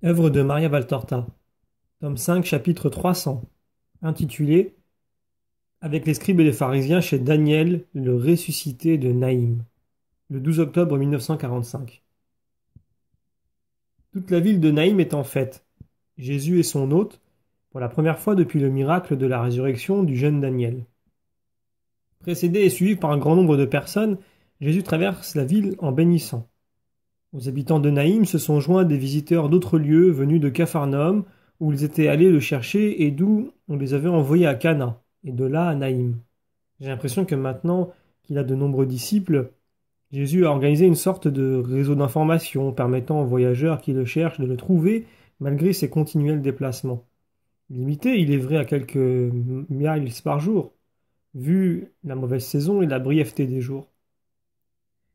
Œuvre de Maria Valtorta, tome 5, chapitre 300, intitulé Avec les scribes et les pharisiens chez Daniel, le ressuscité de Naïm, le 12 octobre 1945. Toute la ville de Naïm est en fête. Jésus et son hôte, pour la première fois depuis le miracle de la résurrection du jeune Daniel. Précédé et suivi par un grand nombre de personnes, Jésus traverse la ville en bénissant. Aux habitants de Naïm se sont joints des visiteurs d'autres lieux venus de Capharnaüm, où ils étaient allés le chercher et d'où on les avait envoyés à Cana, et de là à Naïm. J'ai l'impression que maintenant qu'il a de nombreux disciples, Jésus a organisé une sorte de réseau d'information permettant aux voyageurs qui le cherchent de le trouver malgré ses continuels déplacements. Limité, il est vrai, à quelques miles par jour, vu la mauvaise saison et la brièveté des jours.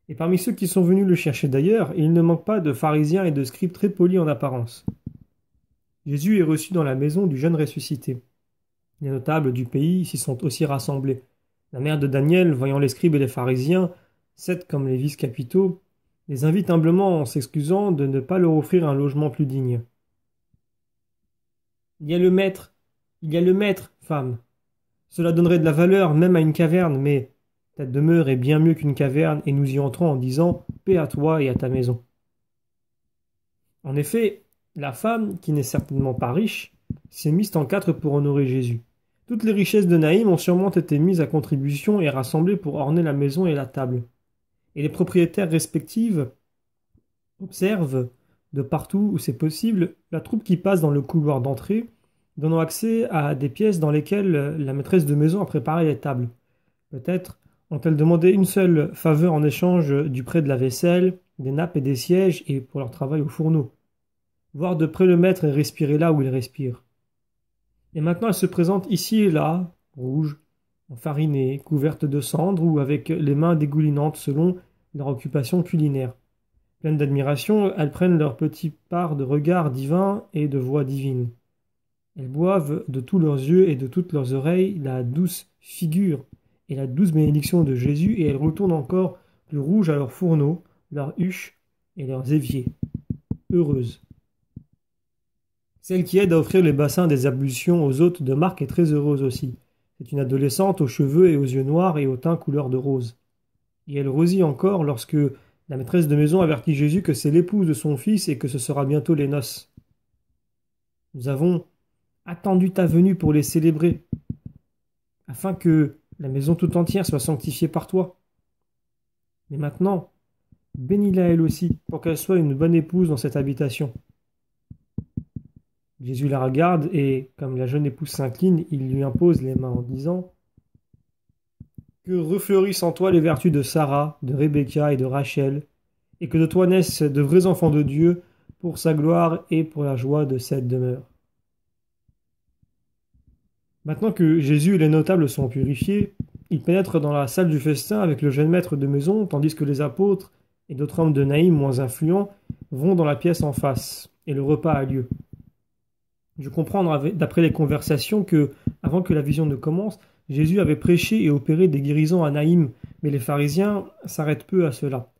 Et parmi ceux qui sont venus le chercher d'ailleurs, il ne manque pas de pharisiens et de scribes très polis en apparence. Jésus est reçu dans la maison du jeune ressuscité. Les notables du pays s'y sont aussi rassemblés. La mère de Daniel, voyant les scribes et les pharisiens, sept comme les vice-capitaux, les invite humblement en s'excusant de ne pas leur offrir un logement plus digne. Il y a le maître, femme. Cela donnerait de la valeur même à une caverne, mais ta demeure est bien mieux qu'une caverne, et nous y entrons en disant « Paix à toi et à ta maison ». En effet, la femme, qui n'est certainement pas riche, s'est mise en quatre pour honorer Jésus. Toutes les richesses de Naïm ont sûrement été mises à contribution et rassemblées pour orner la maison et la table. Et les propriétaires respectifs observent, de partout où c'est possible, la troupe qui passe dans le couloir d'entrée, donnant accès à des pièces dans lesquelles la maîtresse de maison a préparé les tables. Peut-être ont-elles demandé une seule faveur en échange du prêt de la vaisselle, des nappes et des sièges, et pour leur travail au fourneau. Voir de près le maître et respirer là où il respire. Et maintenant elle se présente ici et là, rouge, enfarinée, couverte de cendres ou avec les mains dégoulinantes selon leur occupation culinaire. Pleines d'admiration, elles prennent leur petite part de regard divin et de voix divine. Elles boivent de tous leurs yeux et de toutes leurs oreilles la douce figure et la douce bénédiction de Jésus, et elles retournent encore plus rouges à leurs fourneaux, leurs huches et leurs éviers. Heureuses. Celle qui aide à offrir les bassins des ablutions aux hôtes de marque est très heureuse aussi. C'est une adolescente aux cheveux et aux yeux noirs et au teint couleur de rose. Et elle rosit encore lorsque la maîtresse de maison avertit Jésus que c'est l'épouse de son fils et que ce sera bientôt les noces. Nous avons attendu ta venue pour les célébrer, afin que la maison tout entière soit sanctifiée par toi. Mais maintenant, bénis-la elle aussi, pour qu'elle soit une bonne épouse dans cette habitation. Jésus la regarde et, comme la jeune épouse s'incline, il lui impose les mains en disant « Que refleurissent en toi les vertus de Sarah, de Rebecca et de Rachel, et que de toi naissent de vrais enfants de Dieu pour sa gloire et pour la joie de cette demeure. » Maintenant que Jésus et les notables sont purifiés, ils pénètrent dans la salle du festin avec le jeune maître de maison, tandis que les apôtres et d'autres hommes de Naïm moins influents vont dans la pièce en face, et le repas a lieu. Je comprends d'après les conversations que, avant que la vision ne commence, Jésus avait prêché et opéré des guérisons à Naïm, mais les pharisiens s'arrêtent peu à cela.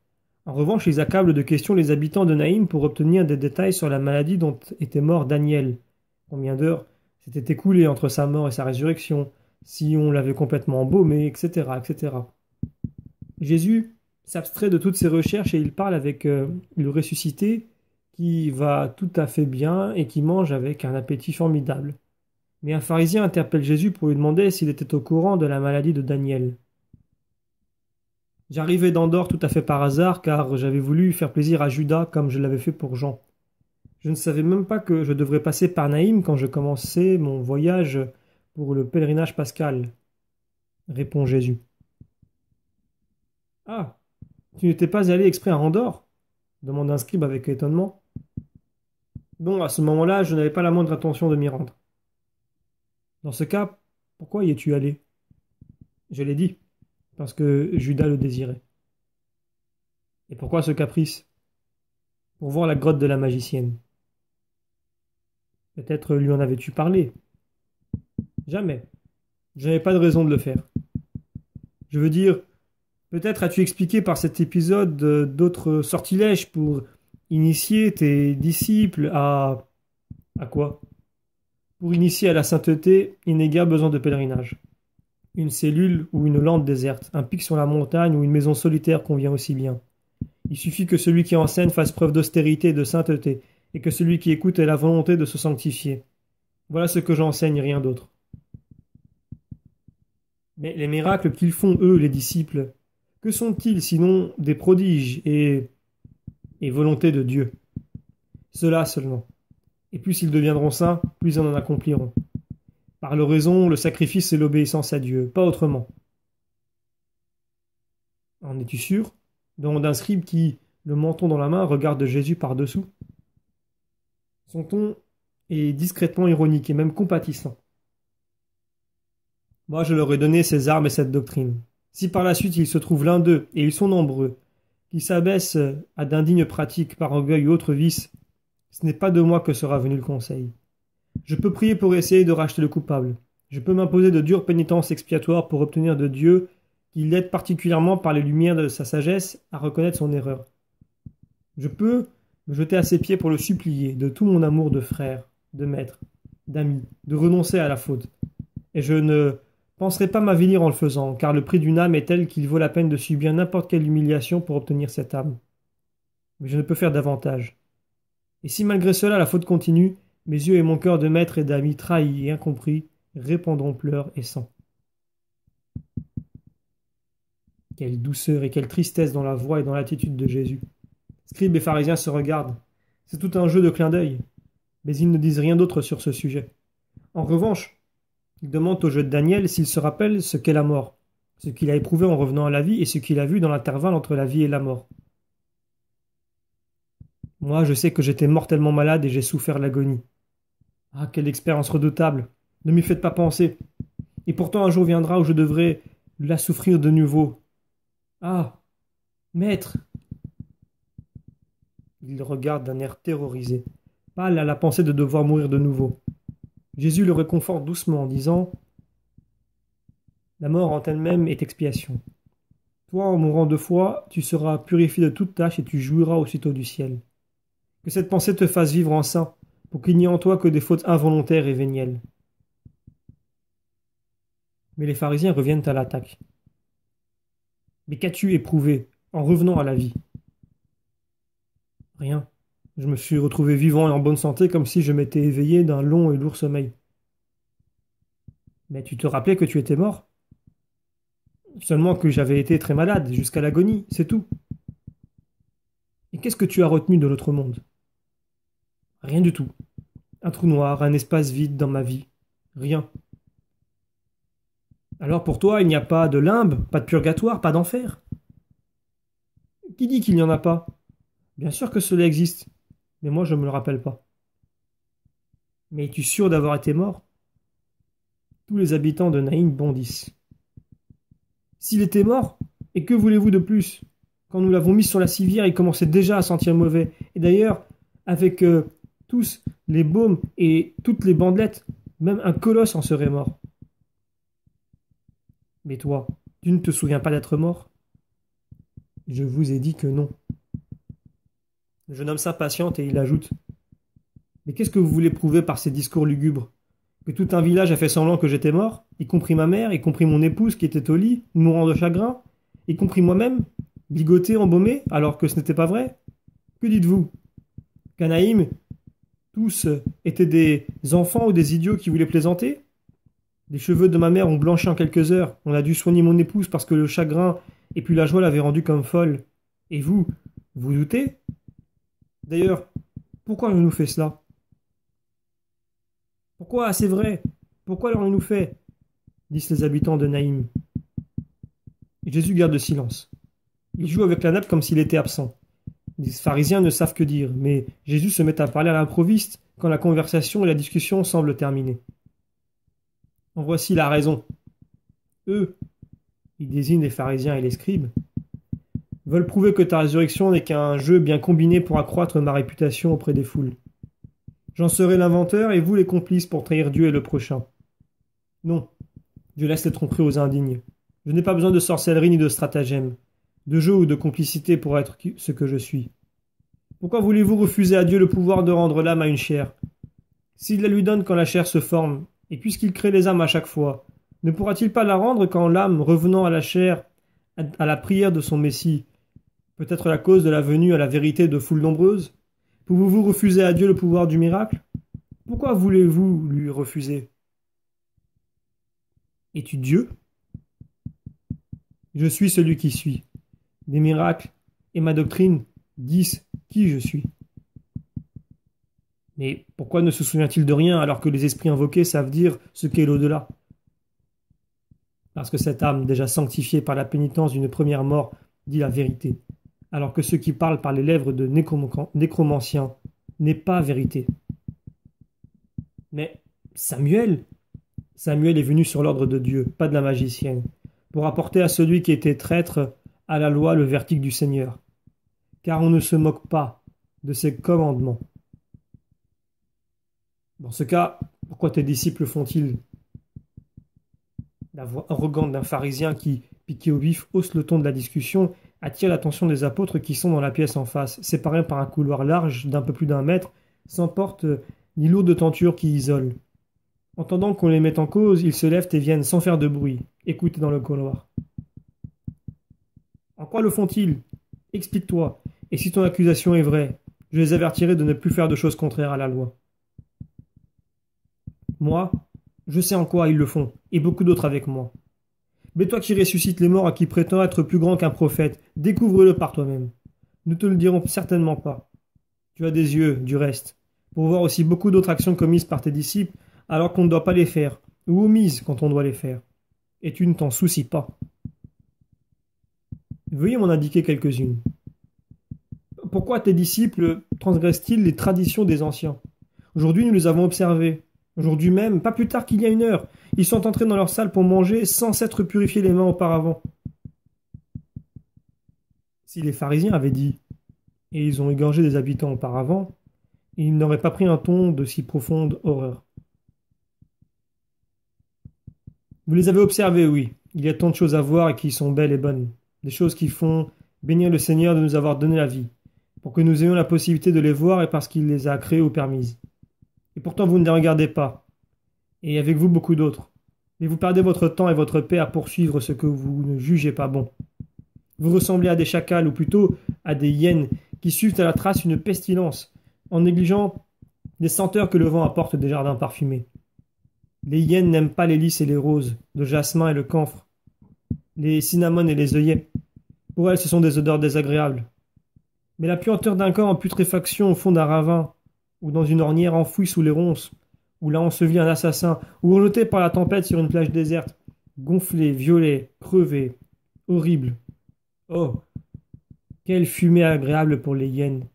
En revanche, ils accablent de questions les habitants de Naïm pour obtenir des détails sur la maladie dont était mort Daniel. Combien d'heures s'était écoulé entre sa mort et sa résurrection, si on l'avait complètement embaumé, etc., etc. Jésus s'abstrait de toutes ces recherches et il parle avec le ressuscité qui va tout à fait bien et qui mange avec un appétit formidable. Mais un pharisien interpelle Jésus pour lui demander s'il était au courant de la maladie de Daniel. J'arrivais d'Andorre tout à fait par hasard car j'avais voulu faire plaisir à Judas comme je l'avais fait pour Jean. Je ne savais même pas que je devrais passer par Naïm quand je commençais mon voyage pour le pèlerinage pascal, répond Jésus. Ah, tu n'étais pas allé exprès à Andorre? Demande un scribe avec étonnement. Bon, à ce moment-là, je n'avais pas la moindre intention de m'y rendre. Dans ce cas, pourquoi y es-tu allé? Je l'ai dit, parce que Judas le désirait. Et pourquoi ce caprice? Pour voir la grotte de la magicienne. Peut-être lui en avais-tu parlé? Jamais. Je n'avais pas de raison de le faire. Je veux dire, peut-être as-tu expliqué par cet épisode d'autres sortilèges pour initier tes disciples à... À quoi? Pour initier à la sainteté, il n'est guère besoin de pèlerinage. Une cellule ou une lande déserte, un pic sur la montagne ou une maison solitaire convient aussi bien. Il suffit que celui qui enseigne fasse preuve d'austérité et de sainteté, et que celui qui écoute ait la volonté de se sanctifier. Voilà ce que j'enseigne, rien d'autre. Mais les miracles qu'ils font, eux, les disciples, que sont-ils sinon des prodiges et volonté de Dieu? Cela seulement. Et plus ils deviendront saints, plus ils en accompliront. Par l'oraison, le sacrifice et l'obéissance à Dieu, pas autrement. En es-tu sûr? Demande un scribe qui, le menton dans la main, regarde Jésus par-dessous. Son ton est discrètement ironique et même compatissant. Moi, je leur ai donné ces armes et cette doctrine. Si par la suite il se trouve l'un d'eux, et ils sont nombreux, qui s'abaissent à d'indignes pratiques par orgueil ou autre vice, ce n'est pas de moi que sera venu le conseil. Je peux prier pour essayer de racheter le coupable. Je peux m'imposer de dures pénitences expiatoires pour obtenir de Dieu qu'il l'aide particulièrement par les lumières de sa sagesse à reconnaître son erreur. Je peux me jeter à ses pieds pour le supplier de tout mon amour de frère, de maître, d'ami, de renoncer à la faute. Et je ne penserai pas m'avilir en le faisant, car le prix d'une âme est tel qu'il vaut la peine de subir n'importe quelle humiliation pour obtenir cette âme. Mais je ne peux faire davantage. Et si malgré cela la faute continue, mes yeux et mon cœur de maître et d'ami trahis et incompris répandront pleurs et sang. Quelle douceur et quelle tristesse dans la voix et dans l'attitude de Jésus. Scribes et pharisiens se regardent. C'est tout un jeu de clin d'œil. Mais ils ne disent rien d'autre sur ce sujet. En revanche, ils demandent au jeu de Daniel s'il se rappelle ce qu'est la mort, ce qu'il a éprouvé en revenant à la vie et ce qu'il a vu dans l'intervalle entre la vie et la mort. Moi, je sais que j'étais mortellement malade et j'ai souffert l'agonie. Ah, quelle expérience redoutable! Ne m'y faites pas penser. Et pourtant un jour viendra où je devrai la souffrir de nouveau. Ah, maître! Il le regarde d'un air terrorisé, pâle à la pensée de devoir mourir de nouveau. Jésus le réconforte doucement en disant « La mort en elle-même est expiation. Toi, en mourant 2 fois, tu seras purifié de toute tâche et tu jouiras aussitôt du ciel. Que cette pensée te fasse vivre en saint, pour qu'il n'y ait en toi que des fautes involontaires et vénielles. » Mais les pharisiens reviennent à l'attaque. « Mais qu'as-tu éprouvé en revenant à la vie ?» Rien. Je me suis retrouvé vivant et en bonne santé comme si je m'étais éveillé d'un long et lourd sommeil. Mais tu te rappelais que tu étais mort? Seulement que j'avais été très malade, jusqu'à l'agonie, c'est tout. Et qu'est-ce que tu as retenu de l'autre monde? Rien du tout. Un trou noir, un espace vide dans ma vie. Rien. Alors pour toi, il n'y a pas de limbe, pas de purgatoire, pas d'enfer? Qui dit qu'il n'y en a pas? Bien sûr que cela existe, mais moi je ne me le rappelle pas. Mais es-tu sûr d'avoir été mort? Tous les habitants de Naïm bondissent. S'il était mort, et que voulez-vous de plus? Quand nous l'avons mis sur la civière, il commençait déjà à sentir mauvais. Et d'ailleurs, avec tous les baumes et toutes les bandelettes, même un colosse en serait mort. Mais toi, tu ne te souviens pas d'être mort? Je vous ai dit que non. Le jeune homme s'impatiente et il ajoute « Mais qu'est-ce que vous voulez prouver par ces discours lugubres? Que tout un village a fait semblant que j'étais mort, y compris ma mère, y compris mon épouse qui était au lit, mourant de chagrin, y compris moi-même, ligoté, embaumé, alors que ce n'était pas vrai? Que dites-vous? Qu'à Naïm, tous étaient des enfants ou des idiots qui voulaient plaisanter? Les cheveux de ma mère ont blanchi en quelques heures, on a dû soigner mon épouse parce que le chagrin et puis la joie l'avaient rendue comme folle. Et vous, vous doutez? D'ailleurs, pourquoi on nous fait cela? Pourquoi, c'est vrai, pourquoi l'avons-nous fait? Disent les habitants de Naïm. Et Jésus garde le silence. Il joue avec la nappe comme s'il était absent. Les pharisiens ne savent que dire, mais Jésus se met à parler à l'improviste quand la conversation et la discussion semblent terminées. En voici la raison. Eux, il désigne les pharisiens et les scribes, veulent prouver que ta résurrection n'est qu'un jeu bien combiné pour accroître ma réputation auprès des foules. J'en serai l'inventeur et vous les complices pour trahir Dieu et le prochain. Non, je laisse les tromperies aux indignes. Je n'ai pas besoin de sorcellerie ni de stratagème, de jeu ou de complicité pour être ce que je suis. Pourquoi voulez-vous refuser à Dieu le pouvoir de rendre l'âme à une chair? S'il la lui donne quand la chair se forme, et puisqu'il crée les âmes à chaque fois, ne pourra-t-il pas la rendre quand l'âme, revenant à la chair, à la prière de son Messie, peut être la cause de la venue à la vérité de foules nombreuses? Pouvez-vous refuser à Dieu le pouvoir du miracle? Pourquoi voulez-vous lui refuser? Es-tu Dieu? Je suis celui qui suis. Des miracles et ma doctrine disent qui je suis. Mais pourquoi ne se souvient-il de rien alors que les esprits invoqués savent dire ce qu'est l'au-delà? Parce que cette âme, déjà sanctifiée par la pénitence d'une première mort, dit la vérité, alors que ce qui parle par les lèvres de nécromancien n'est pas vérité. Mais Samuel est venu sur l'ordre de Dieu, pas de la magicienne, pour apporter à celui qui était traître à la loi le verdict du Seigneur. Car on ne se moque pas de ses commandements. Dans ce cas, pourquoi tes disciples font-ils? La voix arrogante d'un pharisien qui, piqué au vif, hausse le ton de la discussion, attire l'attention des apôtres qui sont dans la pièce en face, séparés par un couloir large d'un peu plus d'un mètre, sans porte ni lourde tenture qui isole. Entendant qu'on les met en cause, ils se lèvent et viennent sans faire de bruit, écouter dans le couloir. En quoi le font-ils? Explique-toi, et si ton accusation est vraie, je les avertirai de ne plus faire de choses contraires à la loi. Moi, je sais en quoi ils le font, et beaucoup d'autres avec moi. Mais toi qui ressuscites les morts et qui prétends être plus grand qu'un prophète, découvre-le par toi-même. Nous te le dirons certainement pas. Tu as des yeux, du reste, pour voir aussi beaucoup d'autres actions commises par tes disciples alors qu'on ne doit pas les faire, ou omises quand on doit les faire. Et tu ne t'en soucies pas. Veuillez m'en indiquer quelques-unes. Pourquoi tes disciples transgressent-ils les traditions des anciens? Aujourd'hui, nous les avons observés. Aujourd'hui même, pas plus tard qu'il y a 1 heure, ils sont entrés dans leur salle pour manger sans s'être purifiés les mains auparavant. Si les pharisiens avaient dit « et ils ont égorgé des habitants auparavant », ils n'auraient pas pris un ton de si profonde horreur. Vous les avez observés, oui. Il y a tant de choses à voir et qui sont belles et bonnes. Des choses qui font bénir le Seigneur de nous avoir donné la vie, pour que nous ayons la possibilité de les voir et parce qu'il les a créées ou permises. Et pourtant vous ne les regardez pas, et avec vous beaucoup d'autres. Mais vous perdez votre temps et votre paix à poursuivre ce que vous ne jugez pas bon. Vous ressemblez à des chacals, ou plutôt à des hyènes, qui suivent à la trace une pestilence, en négligeant les senteurs que le vent apporte des jardins parfumés. Les hyènes n'aiment pas les lys et les roses, le jasmin et le camphre, les cinnamones et les œillets. Pour elles, ce sont des odeurs désagréables. Mais la puanteur d'un corps en putréfaction au fond d'un ravin, ou dans une ornière enfouie sous les ronces, où l'a enseveli un assassin, ou rejeté par la tempête sur une plage déserte, gonflé, violet, crevé, horrible. Oh, quelle fumée agréable pour les hyènes!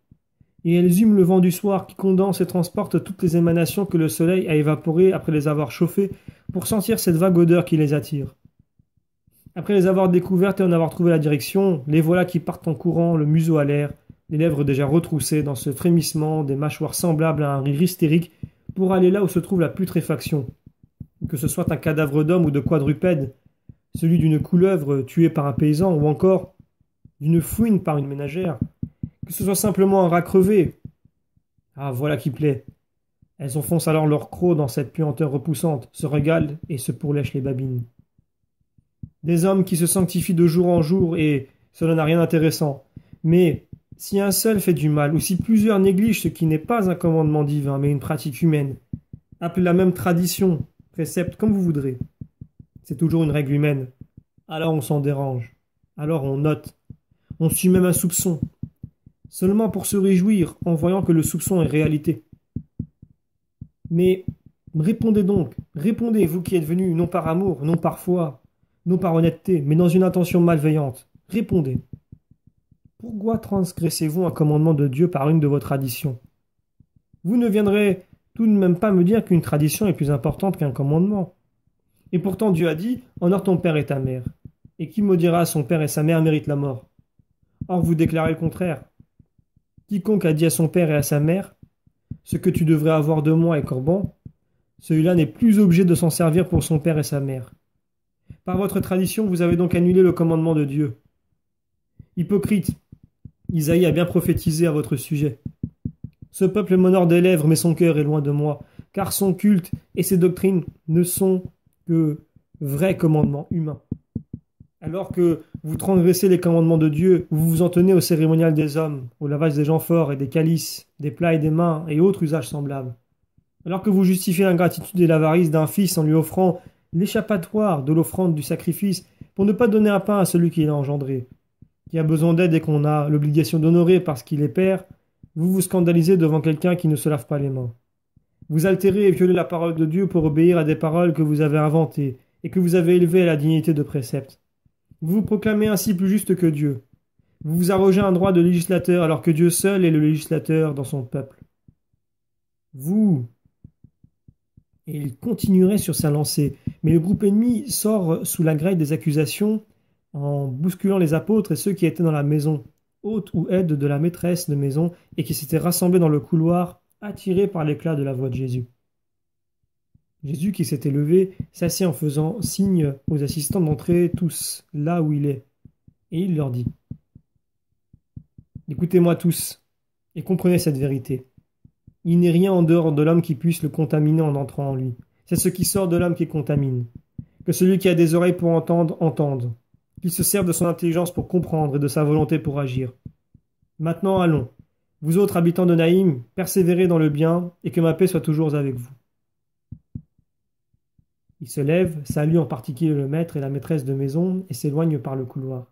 Et elles hument le vent du soir qui condense et transporte toutes les émanations que le soleil a évaporées après les avoir chauffées pour sentir cette vague odeur qui les attire. Après les avoir découvertes et en avoir trouvé la direction, les voilà qui partent en courant, le museau à l'air, les lèvres déjà retroussées dans ce frémissement, des mâchoires semblables à un rire hystérique, pour aller là où se trouve la putréfaction. Que ce soit un cadavre d'homme ou de quadrupède, celui d'une couleuvre tuée par un paysan, ou encore d'une fouine par une ménagère, que ce soit simplement un rat crevé. Ah, voilà qui plaît. Elles enfoncent alors leur croc dans cette puanteur repoussante, se régalent et se pourlèchent les babines. Des hommes qui se sanctifient de jour en jour, et cela n'a rien d'intéressant. Mais si un seul fait du mal, ou si plusieurs négligent ce qui n'est pas un commandement divin, mais une pratique humaine, appelez la même tradition, précepte, comme vous voudrez. C'est toujours une règle humaine. Alors on s'en dérange. Alors on note. On suit même un soupçon. Seulement pour se réjouir en voyant que le soupçon est réalité. Mais répondez donc, répondez, vous qui êtes venus non par amour, non par foi, non par honnêteté, mais dans une intention malveillante. Répondez. Pourquoi transgressez-vous un commandement de Dieu par une de vos traditions? Vous ne viendrez tout de même pas me dire qu'une tradition est plus importante qu'un commandement. Et pourtant Dieu a dit « Honore ton père et ta mère ». Et qui maudira son père et sa mère mérite la mort. Or vous déclarez le contraire. Quiconque a dit à son père et à sa mère « Ce que tu devrais avoir de moi est Corban », celui-là n'est plus obligé de s'en servir pour son père et sa mère. Par votre tradition, vous avez donc annulé le commandement de Dieu. Hypocrite, Isaïe a bien prophétisé à votre sujet. Ce peuple m'honore des lèvres, mais son cœur est loin de moi, car son culte et ses doctrines ne sont que vrais commandements humains. Alors que vous transgressez les commandements de Dieu, vous vous en tenez au cérémonial des hommes, au lavage des amphores et des calices, des plats et des mains et autres usages semblables. Alors que vous justifiez l'ingratitude et l'avarice d'un fils en lui offrant l'échappatoire de l'offrande du sacrifice pour ne pas donner un pain à celui qui l'a engendré, qui a besoin d'aide et qu'on a l'obligation d'honorer parce qu'il est père, vous vous scandalisez devant quelqu'un qui ne se lave pas les mains. Vous altérez et violez la parole de Dieu pour obéir à des paroles que vous avez inventées et que vous avez élevées à la dignité de précepte. Vous vous proclamez ainsi plus juste que Dieu. Vous vous arrogez un droit de législateur alors que Dieu seul est le législateur dans son peuple. Vous... Et il continuerait sur sa lancée, mais le groupe ennemi sort sous la grêle des accusations en bousculant les apôtres et ceux qui étaient dans la maison, hôte ou aide de la maîtresse de maison et qui s'étaient rassemblés dans le couloir, attirés par l'éclat de la voix de Jésus. Jésus qui s'était levé s'assied en faisant signe aux assistants d'entrer tous là où il est. Et il leur dit « Écoutez-moi tous et comprenez cette vérité. Il n'est rien en dehors de l'homme qui puisse le contaminer en entrant en lui. C'est ce qui sort de l'homme qui contamine. Que celui qui a des oreilles pour entendre, entende. Qu'il se serve de son intelligence pour comprendre et de sa volonté pour agir. Maintenant allons. Vous autres habitants de Naïm, persévérez dans le bien et que ma paix soit toujours avec vous. » Il se lève, salue en particulier le maître et la maîtresse de maison et s'éloigne par le couloir.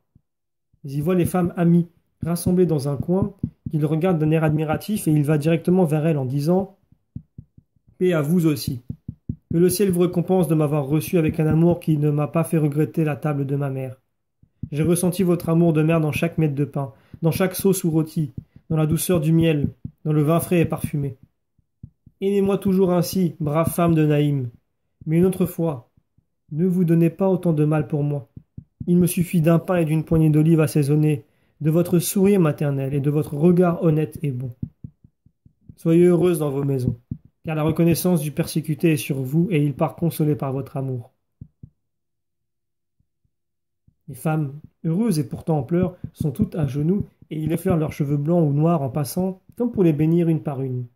Mais il voit les femmes amies rassemblées dans un coin, qu'il regarde d'un air admiratif et il va directement vers elles en disant « Paix à vous aussi. Que le ciel vous récompense de m'avoir reçu avec un amour qui ne m'a pas fait regretter la table de ma mère. J'ai ressenti votre amour de mère dans chaque miette de pain, dans chaque sauce ou rôti, dans la douceur du miel, dans le vin frais et parfumé. Aimez-moi toujours ainsi, brave femme de Naïm. Mais une autre fois, ne vous donnez pas autant de mal pour moi. Il me suffit d'un pain et d'une poignée d'olives assaisonnée, de votre sourire maternel et de votre regard honnête et bon. Soyez heureuse dans vos maisons, car la reconnaissance du persécuté est sur vous et il part consolé par votre amour. » Les femmes, heureuses et pourtant en pleurs, sont toutes à genoux et il effleure leurs cheveux blancs ou noirs en passant, comme pour les bénir une par une.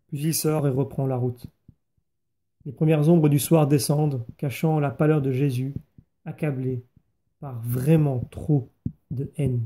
Puis il sort et reprend la route. Les premières ombres du soir descendent, cachant la pâleur de Jésus, accablé par vraiment trop de haine.